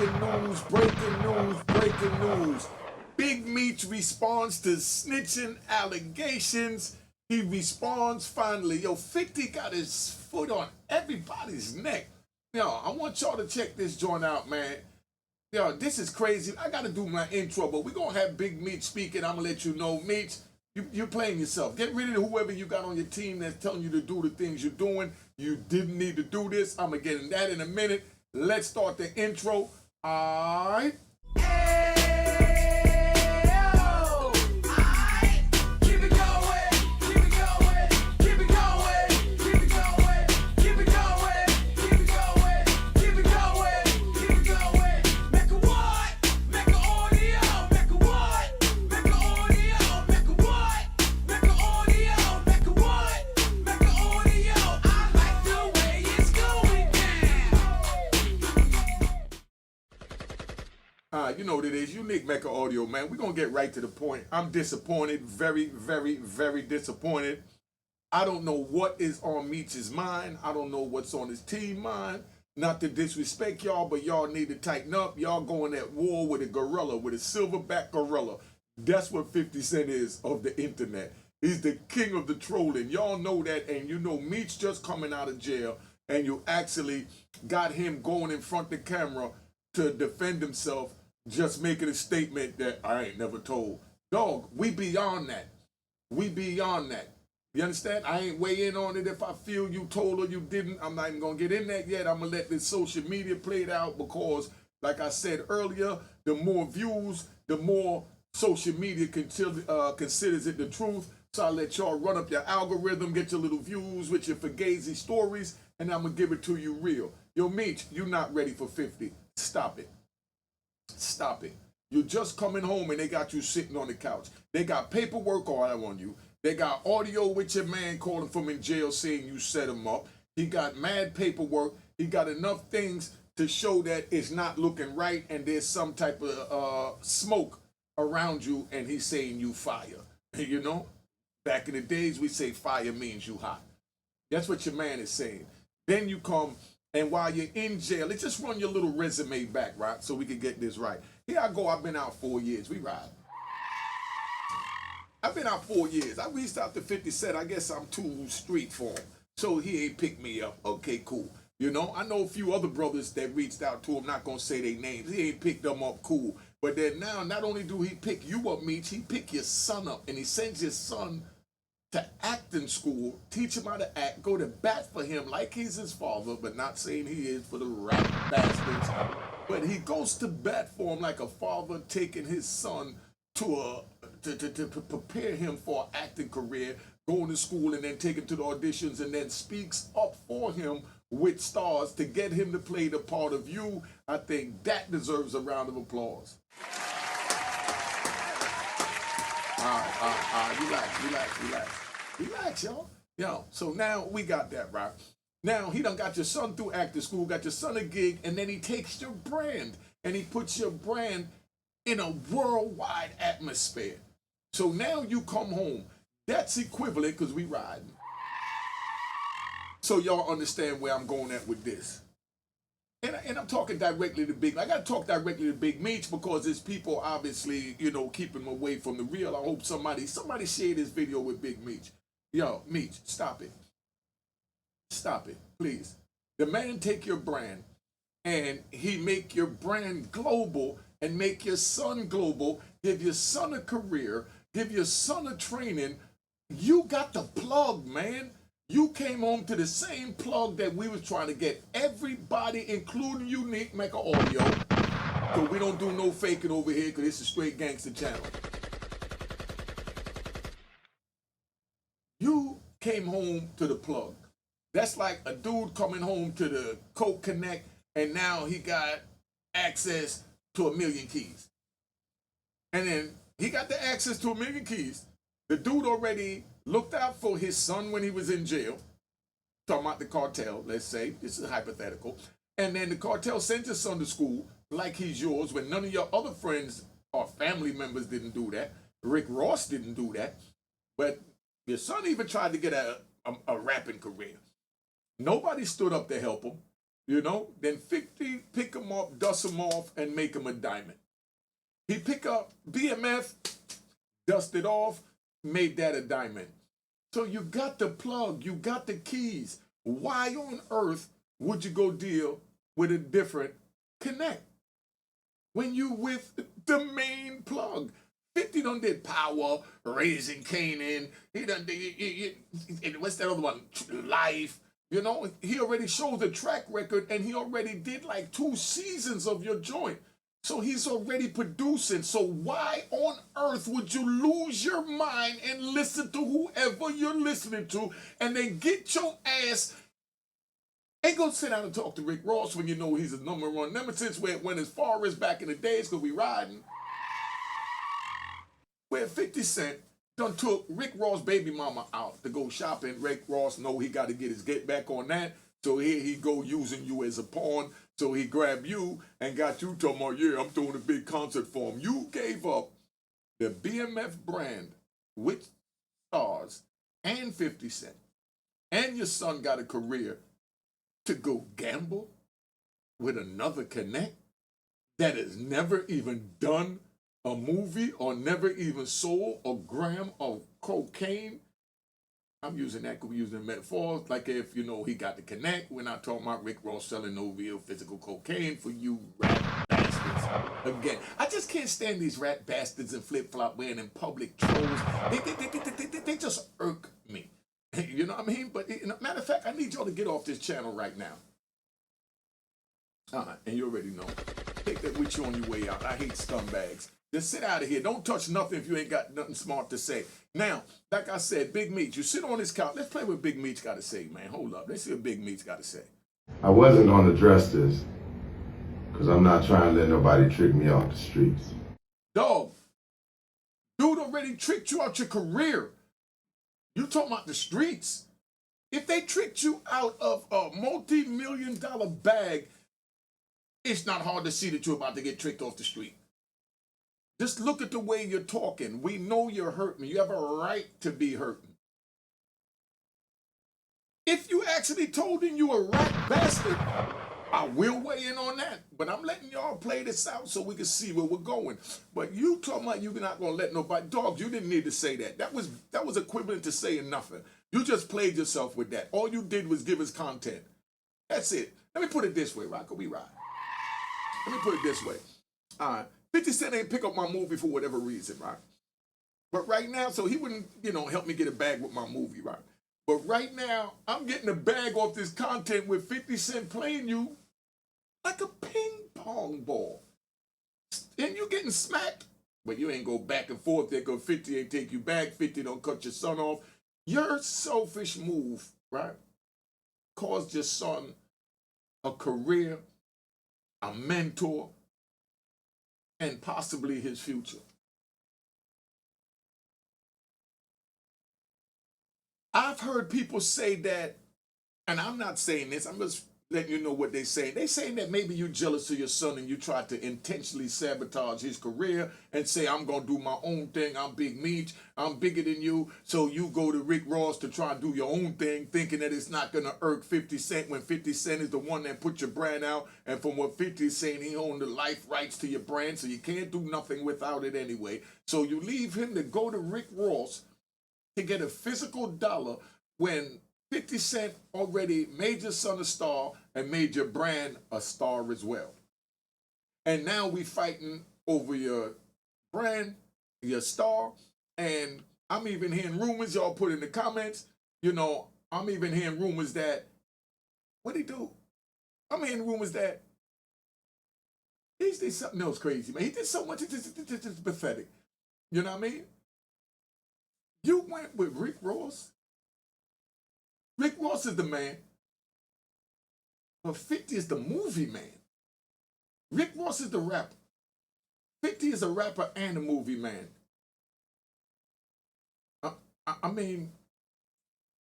breaking news, breaking news, breaking news. Big Meech responds to snitching allegations. He responds finally. Yo, 50 got his foot on everybody's neck. Yo, I want y'all to check this joint out, man. Yo, this is crazy. I got to do my intro, but we're going to have Big Meech speaking. I'm going to let you know, Meech, you're playing yourself. Get rid of whoever you got on your team that's telling you to do the things you're doing. You didn't need to do this. I'm going to get in that in a minute. Let's start the intro. All right. You know what it is, Unique Mecca Audio, man. We're going to get right to the point. I'm disappointed, very, very, very disappointed. I don't know what is on Meech's mind. I don't know what's on his team mind. Not to disrespect y'all, but y'all need to tighten up. Y'all going at war with a gorilla, with a silverback gorilla. That's what 50 Cent is of the internet. He's the king of the trolling. Y'all know that, and you know Meech just coming out of jail, and you actually got him going in front of the camera to defend himself, just making a statement that I ain't never told. Dog, we beyond that. We beyond that. You understand? I ain't weigh in on it if I feel you told or you didn't. I'm not even going to get in that yet. I'm going to let this social media play it out because, like I said earlier, the more views, the more social media considers it the truth. So I'll let y'all run up your algorithm, get your little views with your fugazi stories, and I'm going to give it to you real. Yo, Meech, you're not ready for 50. Stop it. Stop it. You're just coming home and they got you sitting on the couch. They got paperwork on you. They got audio with your man calling from in jail saying you set him up. He got mad paperwork. He got enough things to show that it's not looking right and there's some type of smoke around you and he's saying you fire. You know? Back in the days, we say fire means you hot. That's what your man is saying. Then you come, and while you're in jail, let's just run your little resume back, right? So we can get this right. Here I go, I've been out 4 years. We ride. I've been out 4 years. I reached out to 50 Cent. I guess I'm too street for him. So he ain't picked me up. Okay, cool. You know, I know a few other brothers that reached out to him, not gonna say their names. He ain't picked them up, cool. But then now, not only do he pick you up, Meech, he pick your son up, and he sends your son to acting school, teach him how to act, go to bat for him like he's his father, but not saying he is for the rap bastards. But he goes to bat for him like a father taking his son to prepare him for an acting career, going to school and then take him to the auditions and then speaks up for him with stars to get him to play the part of you. I think that deserves a round of applause. Relax, y'all. Yo, so now we got that, right? Now he done got your son through acting school, got your son a gig, and then he takes your brand and he puts your brand in a worldwide atmosphere. So now you come home. That's equivalent, because we riding. So y'all understand where I'm going at with this. And I'm talking directly to Big. I got to talk directly to Big Meech because there's people obviously, you know, keeping him away from the real. I hope somebody share this video with Big Meech. Yo, Meech, stop it. Stop it, please. The man take your brand and he make your brand global and make your son global, give your son a career, give your son a training. You got the plug, man. You came home to the same plug that we was trying to get everybody, including Unique Mecca Audio. So we don't do no faking over here because it's a straight gangster channel. You came home to the plug. That's like a dude coming home to the Coke Connect and now he got access to 1 million keys. And then he got the access to 1 million keys. The dude already looked out for his son when he was in jail. Talking about the cartel, let's say. This is hypothetical. And then the cartel sent your son to school like he's yours when none of your other friends or family members didn't do that. Rick Ross didn't do that. But your son even tried to get a rapping career. Nobody stood up to help him. you know? Then 50 pick him up, dust him off, and make him a diamond. He pick up BMF, dust it off, made that a diamond. So you got the plug, you got the keys. Why on earth would you go deal with a different connect when you with the main plug? 50 done did Power, Raising Canaan. He done did, what's that other one? Life. You know, he already showed the track record, and he already did like 2 seasons of your joint. So he's already producing. So why on earth would you lose your mind and listen to whoever you're listening to, and then get your ass ain't gonna sit down and talk to Rick Ross when you know he's a #1 nemesis, where it went as far as back in the days, because we riding, where 50 Cent done took Rick Ross' baby mama out to go shopping. Rick Ross know he got to get his get back on that. So here he go using you as a pawn. So he grabbed you and got you talking about, yeah, I'm throwing a big concert for him. You gave up the BMF brand with stars and 50 Cent, and your son got a career to go gamble with another connect that has never even done a movie or never even sold a gram of cocaine. I'm using that, we're using metaphors, like if, you know, he got the connect. We're not talking about Rick Ross selling no real physical cocaine for you rat bastards. Again, I just can't stand these rat bastards and flip-flop wearing in public trolls. They just irk me. You know what I mean? But matter of fact, I need y'all to get off this channel right now. And you already know. Take that with you on your way out. I hate scumbags. Just sit out of here. Don't touch nothing if you ain't got nothing smart to say. Now, like I said, Big Meech, you sit on this couch. Let's play what Big Meech got to say, man. Hold up. Let's see what Big Meech got to say. I wasn't going to address this because I'm not trying to let nobody trick me off the streets. Dog, dude already tricked you out your career. You talking about the streets. If they tricked you out of a multi-million-dollar bag, it's not hard to see that you're about to get tricked off the street. Just look at the way you're talking. We know you're hurting. You have a right to be hurting. If you actually told him you a rat bastard, I will weigh in on that. But I'm letting y'all play this out so we can see where we're going. But you talking about you're not going to let nobody... Dog, you didn't need to say that. That was equivalent to saying nothing. You just played yourself with that. All you did was give us content. That's it. Let me put it this way, Rocco. We ride. Let me put it this way. All right. 50 Cent ain't pick up my movie for whatever reason, right? But right now, so he wouldn't, you know, help me get a bag with my movie, right? But right now, I'm getting a bag off this content with 50 Cent playing you like a ping pong ball. And you getting smacked, but you ain't go back and forth there because 50 ain't take you back, 50 don't cut your son off. Your selfish move, right, caused your son a career, a mentor, and possibly his future. I've heard people say that, and I'm not saying this, I'm just letting you know what they say. They saying that maybe you're jealous of your son and you tried to intentionally sabotage his career and say, I'm going to do my own thing. I'm Big Meech. I'm bigger than you. So you go to Rick Ross to try and do your own thing, thinking that it's not going to irk 50 Cent when 50 Cent is the one that put your brand out. And from what 50 is saying, he owned the life rights to your brand, so you can't do nothing without it anyway. So you leave him to go to Rick Ross to get a physical dollar when 50 Cent already made your son a star and made your brand a star as well. And now we fighting over your brand, your star, and I'm even hearing rumors, y'all put in the comments, you know, I'm even hearing rumors that, what'd he do? I'm hearing rumors that he did something else crazy, man. He did so much, it's just pathetic. You know what I mean? You went with Rick Ross. Rick Ross is the man, but 50 is the movie man. Rick Ross is the rapper. 50 is a rapper and a movie man. I mean,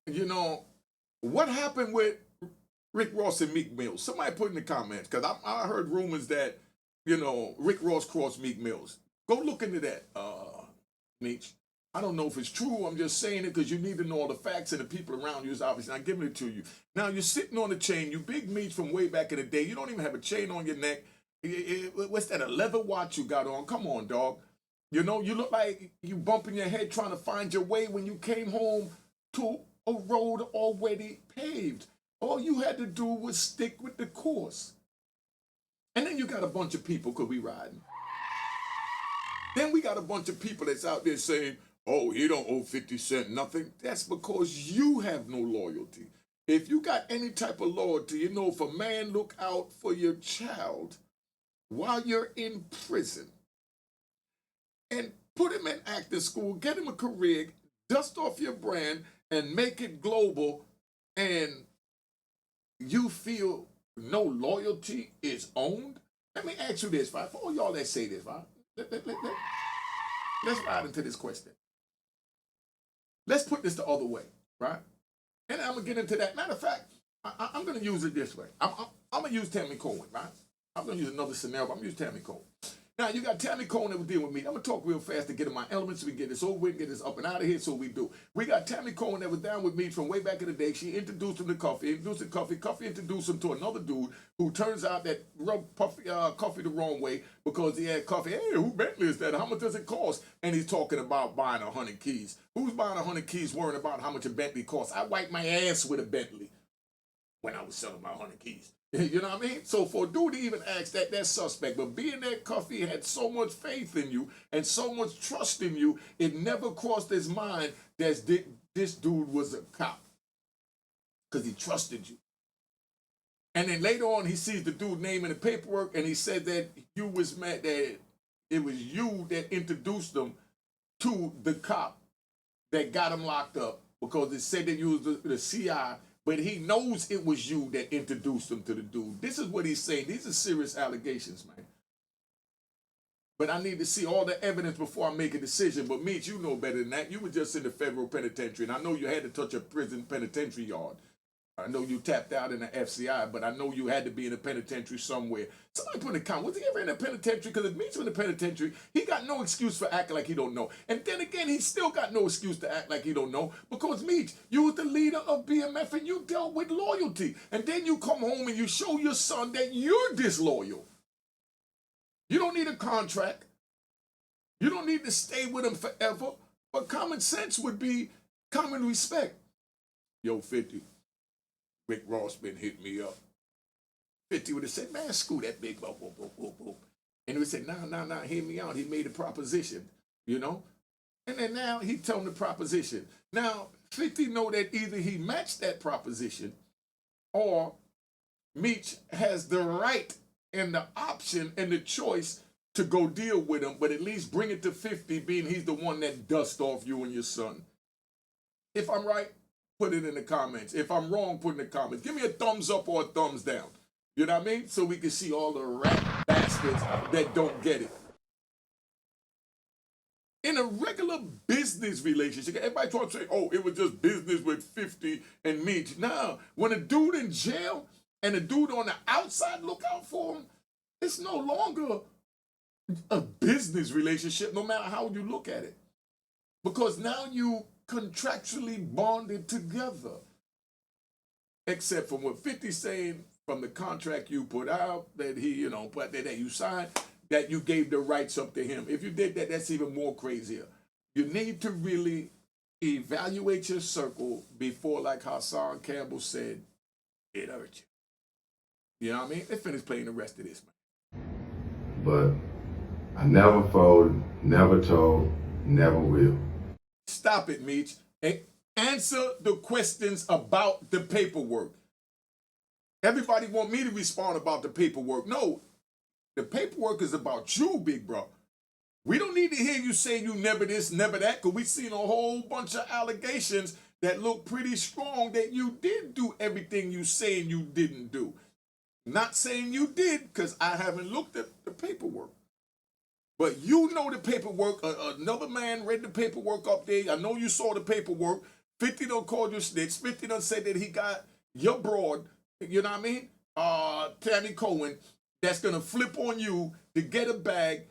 you know, what happened with Rick Ross and Meek Mills? Somebody put in the comments, because I heard rumors that, you know, Rick Ross crossed Meek Mills. Go look into that, Meech. I don't know if it's true. I'm just saying it because you need to know all the facts, and the people around you is obviously not giving it to you. Now you're sitting on the chain. You Big Meech from way back in the day. You don't even have a chain on your neck. What's that, a leather watch you got on? Come on, dog. You know, you look like you bumping your head trying to find your way when you came home to a road already paved. All you had to do was stick with the course. And then you got a bunch of people, could be riding. Then we got a bunch of people that's out there saying, oh, he don't owe 50 Cent nothing. That's because you have no loyalty. If you got any type of loyalty, you know, if a man look out for your child while you're in prison and put him in acting school, get him a career, dust off your brand and make it global, and you feel no loyalty is owned? Let me ask you this, right? For all y'all that say this, right? Let's ride into this question. Let's put this the other way, right? And I'm going to get into that. Matter of fact, I'm going to use it this way. I'm going to use Tammy Cohen, right? I'm going to use another scenario, but I'm going to use Tammy Cohen. Now, you got Tammy Cohen that was dealing with me. I'm going to talk real fast to get in my elements so we can get this over with, get this up and out of here, so we do. We got Tammy Cohen that was down with me from way back in the day. She introduced him to Cuffy, Cuffy introduced him to another dude who turns out that rubbed Cuffy the wrong way because he had Cuffy, hey, who Bentley is that? How much does it cost? And he's talking about buying 100 keys. Who's buying 100 keys worrying about how much a Bentley costs? I wiped my ass with a Bentley when I was selling my 100 keys. You know what I mean? So for a dude to even ask that, that's suspect. But being that Cuffy had so much faith in you and so much trust in you, it never crossed his mind that this dude was a cop because he trusted you. And then later on, he sees the dude name in the paperwork, and he said that you was mad that it was you that introduced him to the cop that got him locked up because it said that you was the CI. But he knows it was you that introduced him to the dude. This is what he's saying. These are serious allegations, man. But I need to see all the evidence before I make a decision. But Meech, you know better than that. You were just in the federal penitentiary, and I know you had to touch a prison penitentiary yard. I know you tapped out in the FCI, but I know you had to be in a penitentiary somewhere. Somebody put in a comment, was he ever in a penitentiary? Because if Meech was in the penitentiary, he got no excuse for acting like he don't know. And then again, he still got no excuse to act like he don't know. Because Meech, you was the leader of BMF and you dealt with loyalty. And then you come home and you show your son that you're disloyal. You don't need a contract. You don't need to stay with him forever. But common sense would be common respect. Yo, 50. Rick Ross been hitting me up. 50 would have said, man, screw that big boop, boop, boop, boop, boop. And he would say, nah, hear me out. He made a proposition, you know? And then now he told him the proposition. Now, 50 know that either he matched that proposition or Meech has the right and the option and the choice to go deal with him, but at least bring it to 50, being he's the one that dust off you and your son. If I'm right, put it in the comments. If I'm wrong, put it in the comments. Give me a thumbs up or a thumbs down. You know what I mean? So we can see all the rat bastards that don't get it. In a regular business relationship, everybody trying to say, oh, it was just business with 50 and Meech. Now, when a dude in jail and a dude on the outside look out for him, it's no longer a business relationship, no matter how you look at it. Because now you contractually bonded together. Except from what 50's saying from the contract you put out, that he, you know, that you signed, that you gave the rights up to him. If you did that, that's even more crazier. You need to really evaluate your circle before, like Hassan Campbell said, it hurt you. You know what I mean? Let's finish playing the rest of this, man. But I never folded, never told, never will. Stop it, Meech. And answer the questions about the paperwork. Everybody want me to respond about the paperwork. No, the paperwork is about you, big bro. We don't need to hear you say you never this, never that, because we've seen a whole bunch of allegations that look pretty strong that you did do everything you saying you didn't do. Not saying you did, because I haven't looked at the paperwork. But you know the paperwork. Another man read the paperwork up there. I know you saw the paperwork. 50 done called you snitch. 50 done said that he got your broad, you know what I mean? Tammy Cohen, that's going to flip on you to get a bag.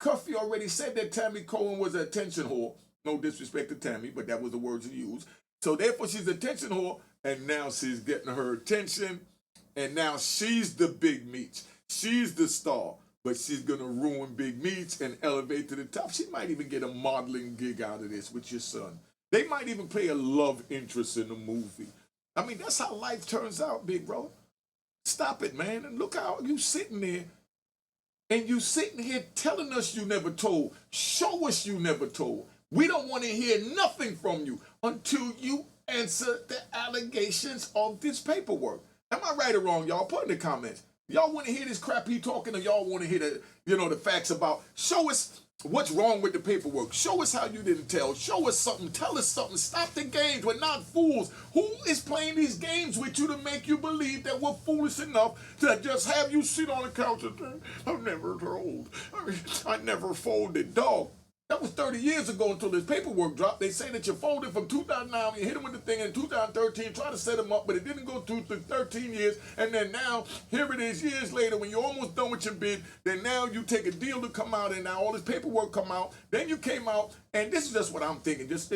Cuffy already said that Tammy Cohen was an attention whore. No disrespect to Tammy, but that was the words he used. So therefore, she's attention whore, and now she's getting her attention, and now she's the Big Meech. She's the star, but she's gonna ruin Big Meech and elevate to the top. She might even get a modeling gig out of this with your son. They might even play a love interest in the movie. I mean, that's how life turns out, big bro. Stop it, man. And look how you sitting there, and you sitting here telling us you never told. Show us you never told. We don't want to hear nothing from you until you answer the allegations of this paperwork. Am I right or wrong, y'all? Put in the comments. Y'all want to hear this crap he talking, or y'all want to hear the facts about? Show us what's wrong with the paperwork. Show us how you didn't tell. Show us something. Tell us something. Stop the games. We're not fools. Who is playing these games with you to make you believe that we're foolish enough to just have you sit on the couch and think, I'm never told. I never folded. Dog. That was 30 years ago until this paperwork dropped. They say that you folded from 2009, you hit him with the thing in 2013, try to set him up, but it didn't go through 13 years. And then now, here it is years later when you're almost done with your bid. Then now you take a deal to come out, and now all this paperwork come out. Then you came out, and this is just what I'm thinking. Just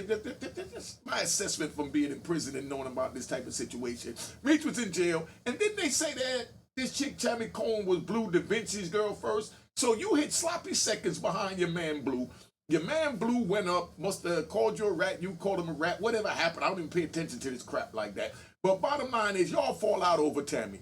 my assessment from being in prison and knowing about this type of situation. Meech was in jail, and didn't they say that this chick, Tammy Cohen, was Blue Da Vinci's girl first? So you hit sloppy seconds behind your man Blue. Your man Blue went up, must have called you a rat, you called him a rat, whatever happened. I don't even pay attention to this crap like that. But bottom line is, y'all fall out over Tammy.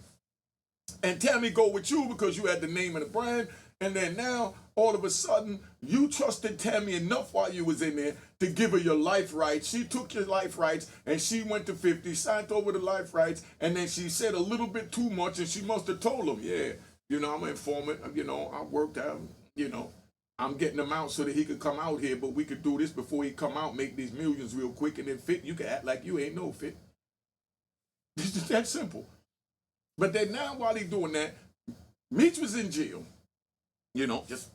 And Tammy go with you because you had the name and the brand. And then now, all of a sudden, you trusted Tammy enough while you was in there to give her your life rights. She took your life rights, and she went to 50, signed over the life rights, and then she said a little bit too much, and she must have told him, yeah, I'm an informant, I worked out, I'm getting him out so that he could come out here, but we could do this before he come out, make these millions real quick, and then Fit, you can act like you ain't no Fit. It's just that simple. But then now while he doing that, Meech was in jail. Just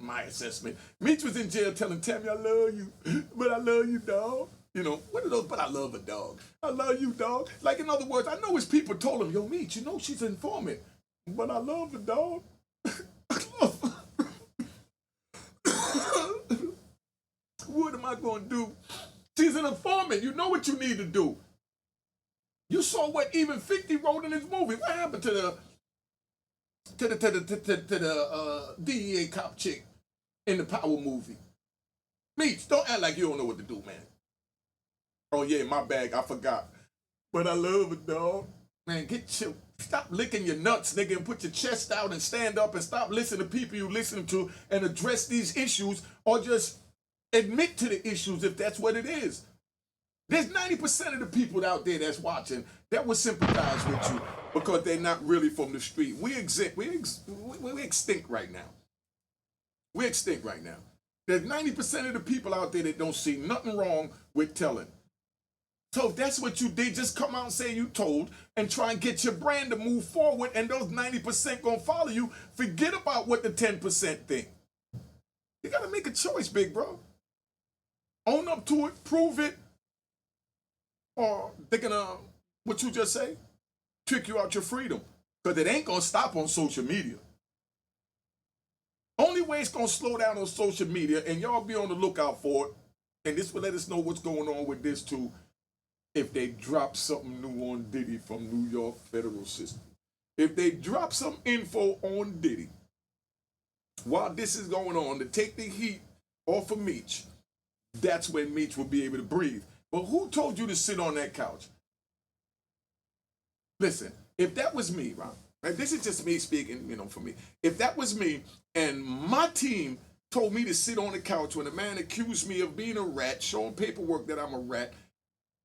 my assessment. Meech was in jail telling Tammy, I love you, but I love you, dog. What are those, but I love a dog. I love you, dog. Like, in other words, I know his people told him, yo, Meech, she's an informant, but I love the dog. What am I going to do? She's an informant. You know what you need to do. You saw what even 50 wrote in his movie. What happened to the DEA cop chick in the Power movie? Meech, don't act like you don't know what to do, man. Oh yeah, my bag, I forgot. But I love it, dog. Man, stop licking your nuts, nigga, and put your chest out and stand up and stop listening to people you listen to and address these issues, or just admit to the issues if that's what it is. There's 90% of the people out there that's watching that will sympathize with you because they're not really from the street. We're extinct right now. We're extinct right now. There's 90% of the people out there that don't see nothing wrong with telling. So if that's what you did, just come out and say you told and try and get your brand to move forward, and those 90% gonna follow you. Forget about what the 10% think. You gotta make a choice, big bro. Own up to it, prove it, or they're gonna, what you just say, trick you out your freedom. Because it ain't gonna stop on social media. Only way it's gonna slow down on social media, and y'all be on the lookout for it, and this will let us know what's going on with this too, if they drop something new on Diddy from New York federal system. If they drop some info on Diddy while this is going on to take the heat off of Meech, that's when Meech will be able to breathe. But who told you to sit on that couch? Listen, if that was me, right? This is just me speaking, for me. If that was me and my team told me to sit on the couch when a man accused me of being a rat, showing paperwork that I'm a rat,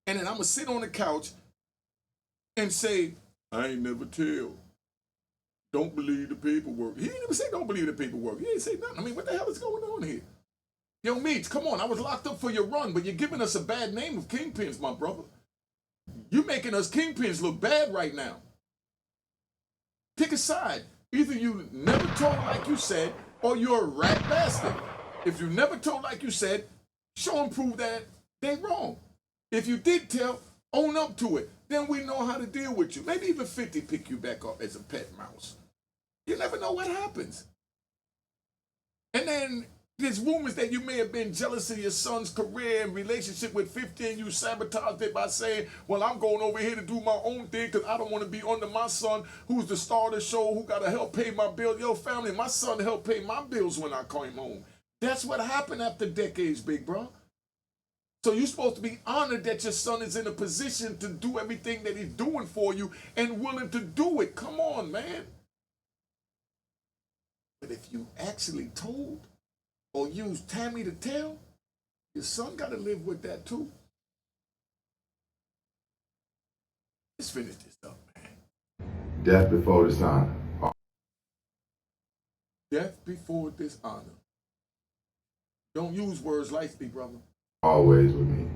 and then I'm going to sit on the couch and say, I ain't never tell. Don't believe the paperwork. He didn't even say don't believe the paperwork. He didn't say nothing. I mean, what the hell is going on here? Yo, Meech, come on. I was locked up for your run, but you're giving us a bad name of kingpins, my brother. You're making us kingpins look bad right now. Pick a side. Either you never told like you said, or you're a rat bastard. If you never told like you said, show and prove that they wrong. If you did tell, own up to it. Then we know how to deal with you. Maybe even 50 pick you back up as a pet mouse. You never know what happens. And then There's rumors that you may have been jealous of your son's career and relationship with 50, and you sabotaged it by saying, well, I'm going over here to do my own thing because I don't want to be under my son, who's the star of the show, who got to help pay my bills. Yo, family, my son helped pay my bills when I came home. That's what happened after decades, big bro. So you're supposed to be honored that your son is in a position to do everything that he's doing for you and willing to do it. Come on, man. But if you actually told or use Tammy to tell, your son got to live with that too. Let's finish this up, man. Death before dishonor. Death before dishonor. Don't use words lightly, brother. Always with me.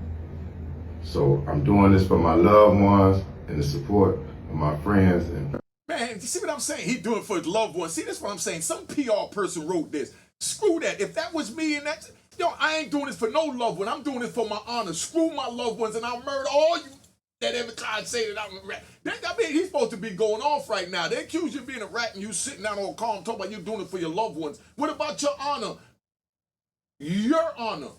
So I'm doing this for my loved ones and the support of my friends. And man, you see what I'm saying? He doing it for his loved ones. See, that's what I'm saying. Some PR person wrote this. Screw that. If that was me and that, yo, I ain't doing this for no loved one. I'm doing this for my honor. Screw my loved ones and I'll murder all you that ever tried to say that I'm a rat. I mean, he's supposed to be going off right now. They accuse you of being a rat and you sitting down all calm talking about you doing it for your loved ones. What about your honor? Your honor.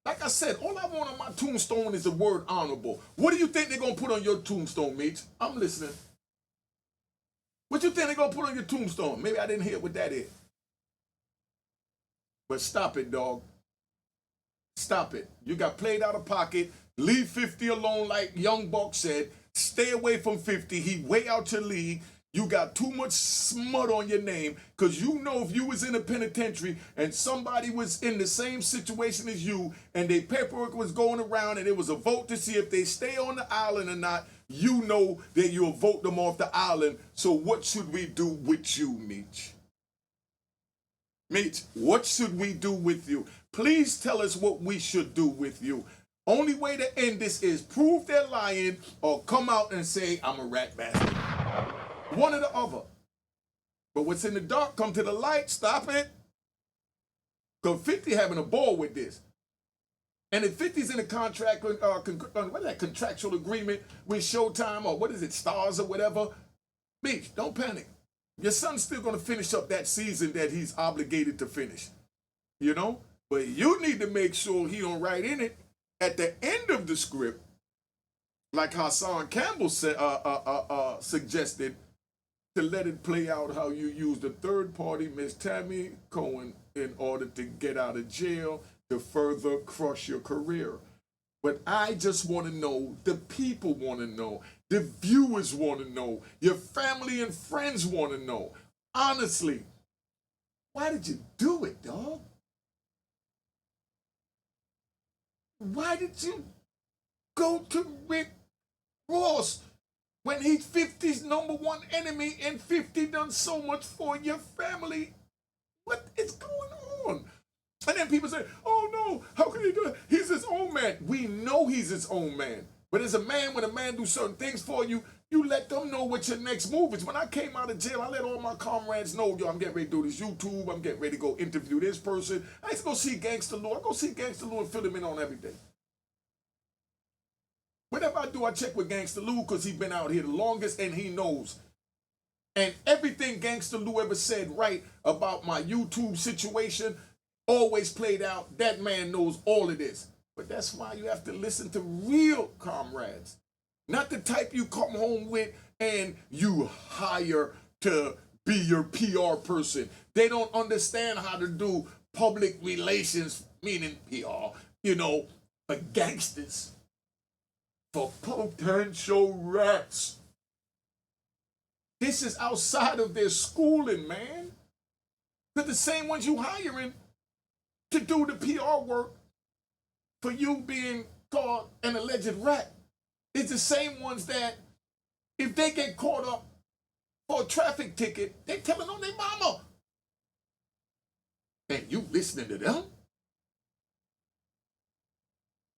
Like I said, all I want on my tombstone is the word honorable. What do you think they're going to put on your tombstone, Meech? I'm listening. What you think they're going to put on your tombstone? Maybe I didn't hear what that is. But stop it, dog. Stop it. You got played out of pocket. Leave 50 alone like Young Buck said. Stay away from 50. He way out your league. You got too much smut on your name because you know if you was in a penitentiary and somebody was in the same situation as you and their paperwork was going around and it was a vote to see if they stay on the island or not, you know that you'll vote them off the island. So what should we do with you, Meech? Meech, what should we do with you? Please tell us what we should do with you. Only way to end this is prove they're lying or come out and say, I'm a rat bastard. One or the other. But what's in the dark, come to the light. Stop it. Because 50 having a ball with this. And if 50's in a contract, what is that, contractual agreement with Showtime or what is it, Stars or whatever, Meech, don't panic. Your son's still going to finish up that season that he's obligated to finish. You know? But you need to make sure he don't write in it at the end of the script, like Hassan Campbell said, suggested, to let it play out how you used a third party, Miss Tammy Cohen, in order to get out of jail to further crush your career. But I just want to know, the people want to know, the viewers want to know, your family and friends want to know. Honestly, why did you do it, dog? Why did you go to Rick Ross when he's 50's #1 enemy and 50 done so much for your family? What is going on? And then people say, oh no, how can he do it? He's his own man. We know he's his own man. But as a man, when a man do certain things for you, you let them know what your next move is. When I came out of jail, I let all my comrades know, yo, I'm getting ready to do this YouTube. I'm getting ready to go interview this person. I used to go see Gangsta Lou. I go see Gangsta Lou and fill him in on everything. Whatever I do, I check with Gangsta Lou because he's been out here the longest and he knows. And everything Gangsta Lou ever said right about my YouTube situation always played out. That man knows all of this. But that's why you have to listen to real comrades. Not the type you come home with and you hire to be your PR person. They don't understand how to do public relations, meaning PR, you know, for gangsters, for potential rats. This is outside of their schooling, man. They're the same ones you hiring to do the PR work for you being called an alleged rat. It's the same ones that if they get caught up for a traffic ticket, they telling on their mama. And you listening to them?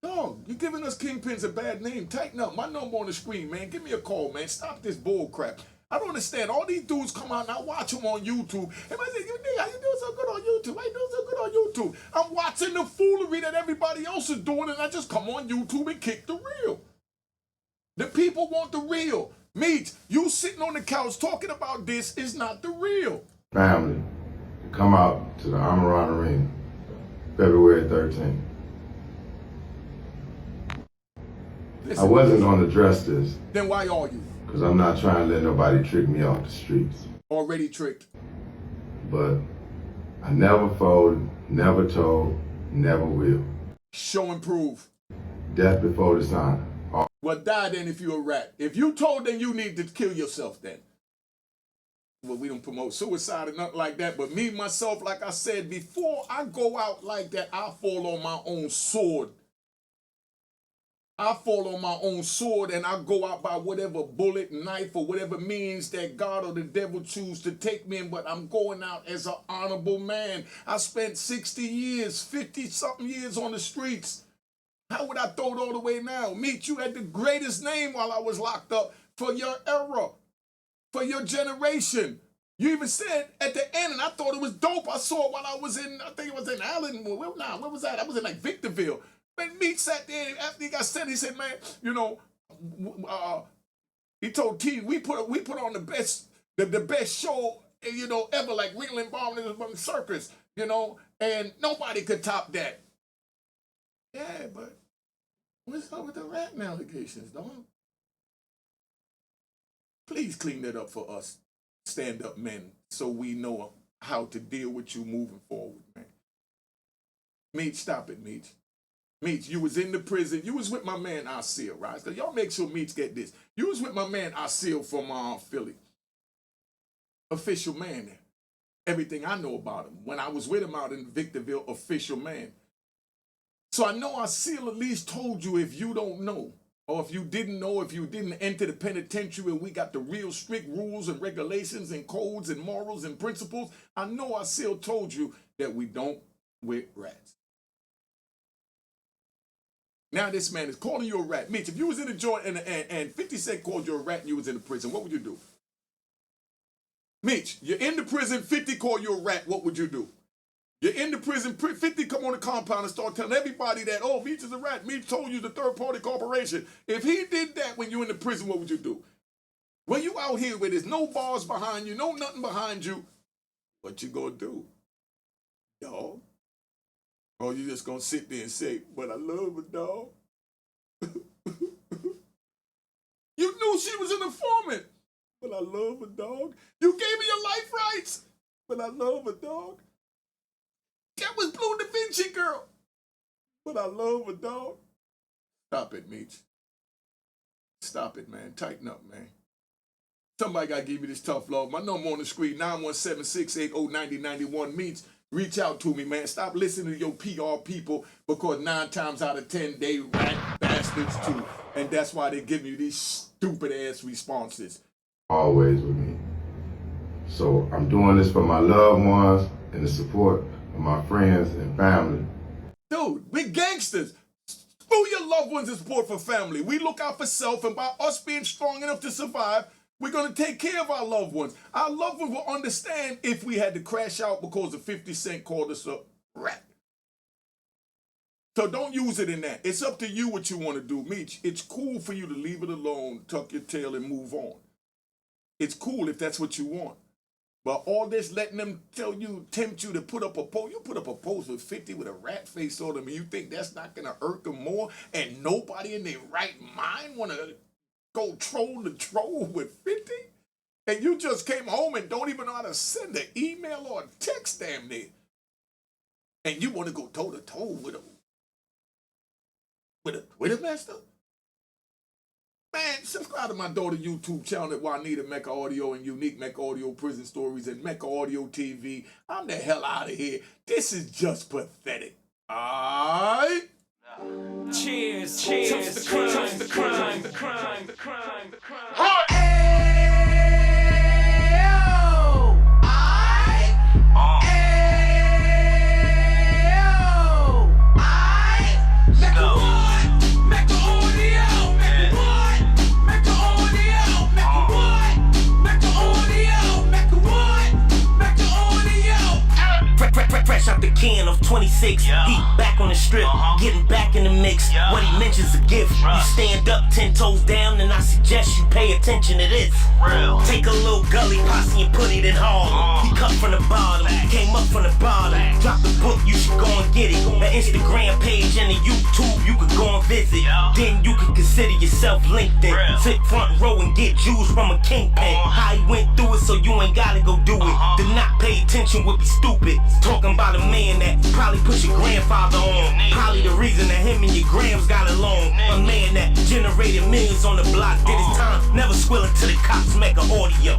Dog, you giving us kingpins a bad name. Tighten up. My number on the screen, man. Give me a call, man. Stop this bull crap. I don't understand. All these dudes come out and I watch them on YouTube. And I say, you nigga, how you doing so good on YouTube? How you doing so good on YouTube? I'm watching the foolery that everybody else is doing and I just come on YouTube and kick the real. The people want the real. Meech, you sitting on the couch talking about this is not the real. family to come out to the Amaran Arena February 13th. Listen, I wasn't gonna address this. Then why are you? Because I'm not trying to let nobody trick me off the streets. Already tricked. But I never folded, never told, never will. Show and prove. Death before dishonor. Well, die then if you're a rat. If you told, then you need to kill yourself then. Well, we don't promote suicide or nothing like that, but me, myself, like I said, before I go out like that, I fall on my own sword. I fall on my own sword and I go out by whatever bullet, knife, or whatever means that God or the devil choose to take me in, but I'm going out as an honorable man. I spent 60 years, 50-something years on the streets. How would I throw it all away now? Meech, you had the greatest name while I was locked up for your era, for your generation. You even said at the end, and I thought it was dope. I saw it while I was in, I think it was in Allen. Where was that? I was in like Victorville. When Meech sat there after he got sent, he said, "Man, you know," he told T, "We put on the best show, you know, ever, like Ringling Bomb in the circus, you know, and nobody could top that." Yeah, but what's up with the rat allegations, dog? Please clean that up for us, stand-up men, so we know how to deal with you moving forward, man. Meech, stop it, Meech. Meech, you was in the prison. You was with my man Asil, right? So y'all make sure Meech get this. You was with my man Asil from Philly. Official man there. Everything I know about him. When I was with him out in Victorville, official man. So I know Asil at least told you if you don't know, or if you didn't know, if you didn't enter the penitentiary and we got the real strict rules and regulations and codes and morals and principles, I know Asil told you that we don't with rats. Now this man is calling you a rat. Meech, if you was in a joint and 50 Cent called you a rat and you was in the prison, what would you do? Meech, you're in the prison, 50 call you a rat, what would you do? You're in the prison, 50 come on the compound and start telling everybody that, oh, Meech is a rat. Meech told you the third-party corporation. If he did that when you're in the prison, what would you do? When you out here where there's no bars behind you, no nothing behind you, what you gonna do? Dog? Or you just gonna sit there and say, but I love her, dog. You knew she was an informant, but I love her, dog. You gave me your life rights, but I love her, dog. That was Blue Da Vinci girl, but I love her, dog. Stop it, Meech. Stop it, man. Tighten up, man. Somebody gotta give me this tough love. My number on the screen, 917-680-9091. Meech. Reach out to me, man. Stop listening to your PR people because 9 times out of 10, they rat bastards too. And that's why they give you these stupid-ass responses. Always with me. So I'm doing this for my loved ones and the support of my friends and family. Dude, we gangsters. Screw your loved ones and support for family. We look out for self, and by us being strong enough to survive, we're going to take care of our loved ones. Our loved ones will understand if we had to crash out because of 50 Cent called us a rat. So don't use it in that. It's up to you what you want to do. Meech, it's cool for you to leave it alone, tuck your tail, and move on. It's cool if that's what you want. But all this letting them tell you, tempt you to put up a post. You put up a post with 50 with a rat face on them, and you think that's not going to irk them more? And nobody in their right mind want to go troll the troll with 50? And you just came home and don't even know how to send an email or a text damn near. And you want to go toe-to-toe with a Twitter master? Man, subscribe to my daughter's YouTube channel at Unique Mecca Audio and Unique Mecca Audio Prison Stories and Mecca Audio TV. I'm the hell out of here. This is just pathetic. Alright? Cheers, cheers, toast the crime, toast the crime, the crime, the crime, the crime. What? Fresh out the can of 26, yeah. He back on the strip, getting back in the mix. Yeah. What he mentions a gift. Right. You stand up 10 toes down, and I suggest you pay attention to this. Real. Take a little gully posse and put it in Harlem. He cut from the bottom, came up from the bottom. Drop the book, you should go and get it. Instagram page and the YouTube you could go and visit. Then you could consider yourself LinkedIn. Sit front row and get Jews from a kingpin. How he went through it so you ain't gotta go do it. To not pay attention would be stupid. Talking about a man that probably put your grandfather on. Probably the reason that him and your grams got along. A man that generated millions on the block. Did his time, never squilling to the cops Mecca audio.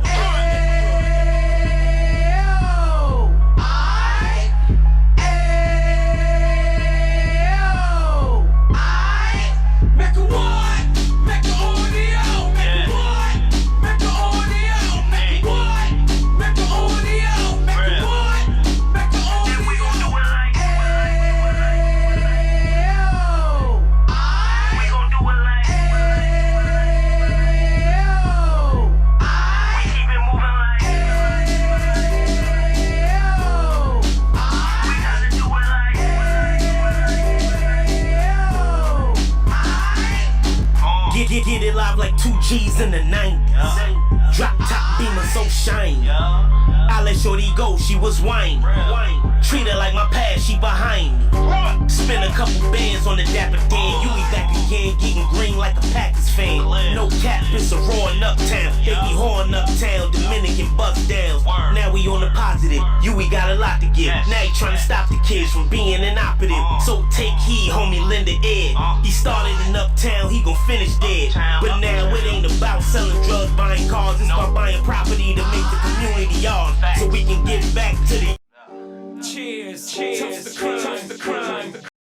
Get it live like 2 G's in the 90s. Drop top beamer so shiny. I let shorty go, she was whining. Treat her like my past, she behind me. Spend a couple bands on the dapper Dan. You be back again, getting green like a Packers fan. No cap, it's a roaring uptown. They be whoring uptown, Dominican bust downs. Now we on the positive, we got a lot to give. Now he trying to stop the kids from being inoperative. So take heed, homie, lend a ear. He started in uptown, he gon' finish dead. But now it ain't about selling